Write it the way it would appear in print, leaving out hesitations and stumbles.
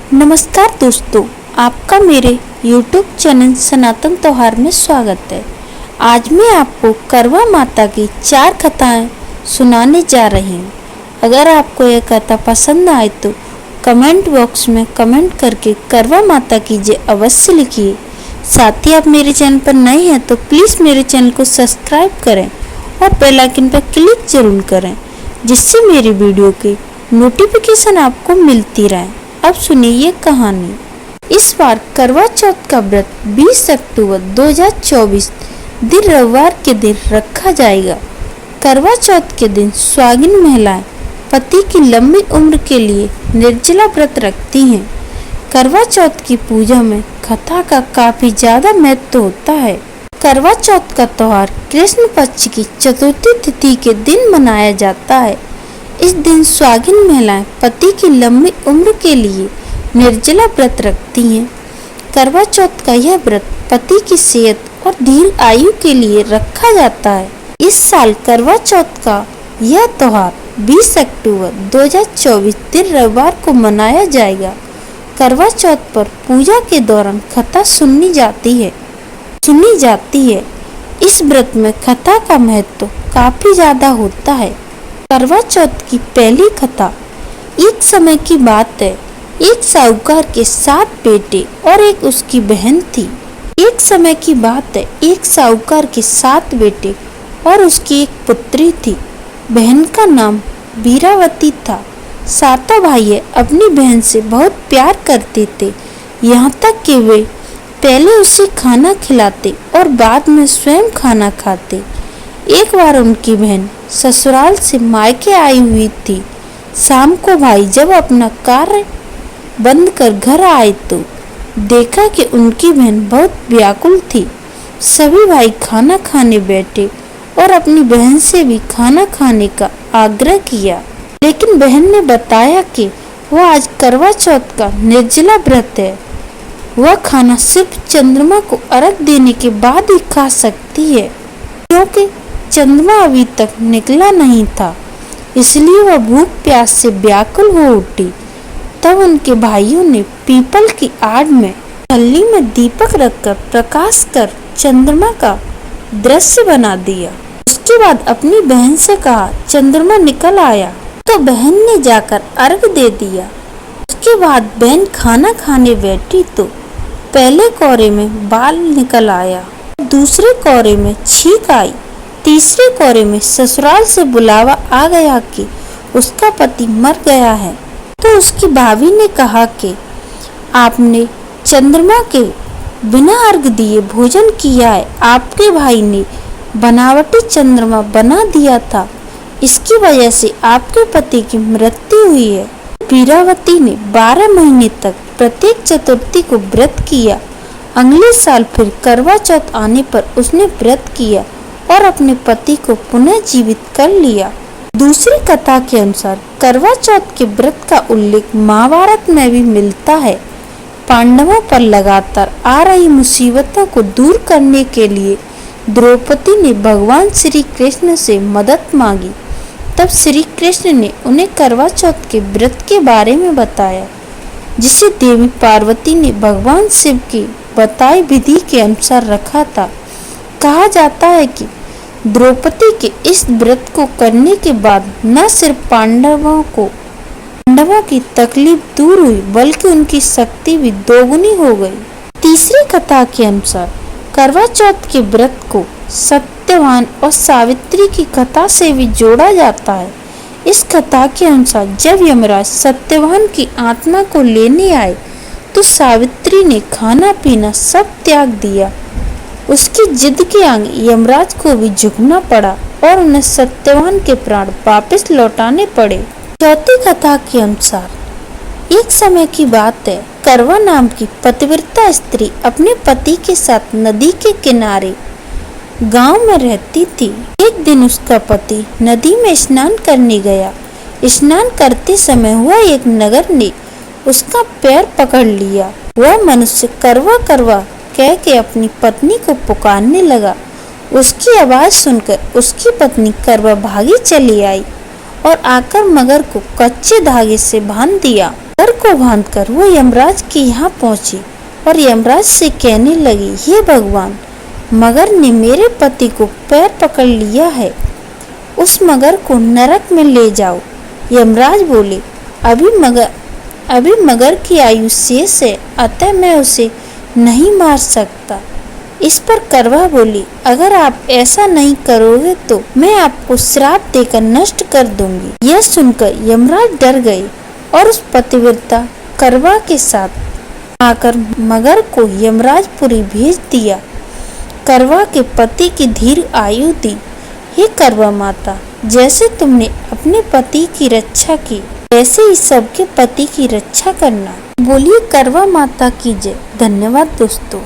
नमस्कार दोस्तों, आपका मेरे YouTube चैनल सनातन त्योहार में स्वागत है। आज मैं आपको करवा माता की 4 कथाएं सुनाने जा रही हूँ। अगर आपको यह कथा पसंद आए तो कमेंट बॉक्स में कमेंट करके करवा माता की जय अवश्य लिखिए। साथ ही आप मेरे चैनल पर नए हैं तो प्लीज़ मेरे चैनल को सब्सक्राइब करें और बेल आइकन पर क्लिक जरूर करें, जिससे मेरी वीडियो की नोटिफिकेशन आपको मिलती रहे। अब सुनिए ये कहानी। इस बार करवा चौथ का व्रत 20 अक्टूबर 2024 दिन रविवार के दिन रखा जाएगा। करवा चौथ के दिन सुहागिन महिलाएं पति की लंबी उम्र के लिए निर्जला व्रत रखती हैं। करवा चौथ की पूजा में कथा का काफी ज्यादा महत्व होता है। करवा चौथ का त्योहार कृष्ण पक्ष की चतुर्थी तिथि के दिन मनाया जाता है। इस दिन सुहागिन महिलाएं पति की लंबी उम्र के लिए निर्जला व्रत रखती हैं। करवा चौथ का यह व्रत पति की सेहत और दीर्घ आयु के लिए रखा जाता है। इस साल करवा चौथ का यह त्योहार 20 अक्टूबर 2024 दिन रविवार को मनाया जाएगा। करवा चौथ पर पूजा के दौरान कथा सुनी जाती है। इस व्रत में कथा का महत्व काफी ज्यादा होता है। करवा चौथ की पहली कथा। एक समय की बात है, एक साहूकार के 7 बेटे और एक उसकी बहन थी। एक समय की बात है, एक साहूकार के 7 बेटे और उसकी एक पुत्री थी। बहन का नाम वीरावती था। सातों भाई अपनी बहन से बहुत प्यार करते थे, यहाँ तक कि वे पहले उसे खाना खिलाते और बाद में स्वयं खाना खाते। एक बार उनकी बहन ससुराल से मायके आई हुई थी। शाम को भाई जब अपना कार्य बंद कर घर आए तो देखा कि उनकी बहन बहुत व्याकुल थी। सभी भाई खाना खाने बैठे और अपनी बहन से भी खाना खाने का आग्रह किया, लेकिन बहन ने बताया कि वह आज करवा चौथ का निर्जला व्रत है। वह खाना सिर्फ चंद्रमा को अर्घ देने के बाद ही खा सकती है, क्योंकि चंद्रमा अभी तक निकला नहीं था। इसलिए वह भूख प्यास से व्याकुल हो उठी। तब उनके भाइयों ने पीपल की आड़ में थल्ली में दीपक रखकर प्रकाश कर चंद्रमा का दृश्य बना दिया। उसके बाद अपनी बहन से कहा, चंद्रमा निकल आया। तो बहन ने जाकर अर्घ दे दिया। उसके बाद बहन खाना खाने बैठी तो पहले कौरे में बाल निकल आया, दूसरे कौरे में छींक आई, तीसरे कोरे में ससुराल से बुलावा आ गया कि उसका पति मर गया है। तो उसकी भाभी ने कहा कि आपने चंद्रमा के बिना अर्घ दिए भोजन किया है। आपके भाई ने बनावटी चंद्रमा बना दिया था, इसकी वजह से आपके पति की मृत्यु हुई है। वीरावती ने 12 महीने तक प्रत्येक चतुर्थी को व्रत किया। अगले साल फिर करवा चौथ आने पर उसने व्रत किया और अपने पति को पुनः जीवित कर लिया। दूसरी कथा के अनुसार करवा चौथ के व्रत का उल्लेख महाभारत में भी मिलता है। पांडवों पर लगातार आ रही मुसीबतों को दूर करने के लिए द्रौपदी ने भगवान श्री कृष्ण से मदद मांगी। तब श्री कृष्ण ने उन्हें करवा चौथ के व्रत के बारे में बताया, जिसे देवी पार्वती ने भगवान शिव की बताई विधि के अनुसार रखा था। कहा जाता है कि द्रौपदी के इस व्रत को करने के बाद न सिर्फ पांडवों की तकलीफ दूर हुई, बल्कि उनकी शक्ति भी दोगुनी हो गई। तीसरी कथा के अनुसार करवा चौथ के व्रत को सत्यवान और सावित्री की कथा से भी जोड़ा जाता है। इस कथा के अनुसार जब यमराज सत्यवान की आत्मा को लेने आए तो सावित्री ने खाना पीना सब त्याग दिया। उसकी जिद के आगे यमराज को भी झुकना पड़ा और उन्हें सत्यवान के प्राण वापस लौटाने पड़े। चौथी कथा के अनुसार एक समय की बात है, करवा नाम की पतिव्रता स्त्री अपने पति के साथ नदी के किनारे गांव में रहती थी। एक दिन उसका पति नदी में स्नान करने गया। स्नान करते समय हुआ एक नगर ने उसका पैर पकड़ लिया। वह मनुष्य करवा करवा कह के अपनी पत्नी को पुकारने लगा। उसकी आवाज सुनकर उसकी पत्नी करवा भागी चली आई और आकर मगर को कच्चे धागे से बांध दिया। मगर को बांधकर वो यमराज के यहाँ पहुंची और यमराज से कहने लगी, हे भगवान, मगर ने मेरे पति को पैर पकड़ लिया है, उस मगर को नरक में ले जाओ। यमराज बोले, अभी मगर की आयु शेष है, अतः मैं उसे नहीं मार सकता। इस पर करवा बोली, अगर आप ऐसा नहीं करोगे तो मैं आपको श्राप देकर नष्ट कर दूंगी। यह सुनकर यमराज डर गए और उस पतिव्रता करवा के साथ आकर मगर को यमराजपुरी भेज दिया। करवा के पति की दीर्घ आयु दी। हे करवा माता, जैसे तुमने अपने पति की रक्षा की, वैसे ही सबके पति की रक्षा करना। बोलिए करवा माता की जय। धन्यवाद दोस्तों।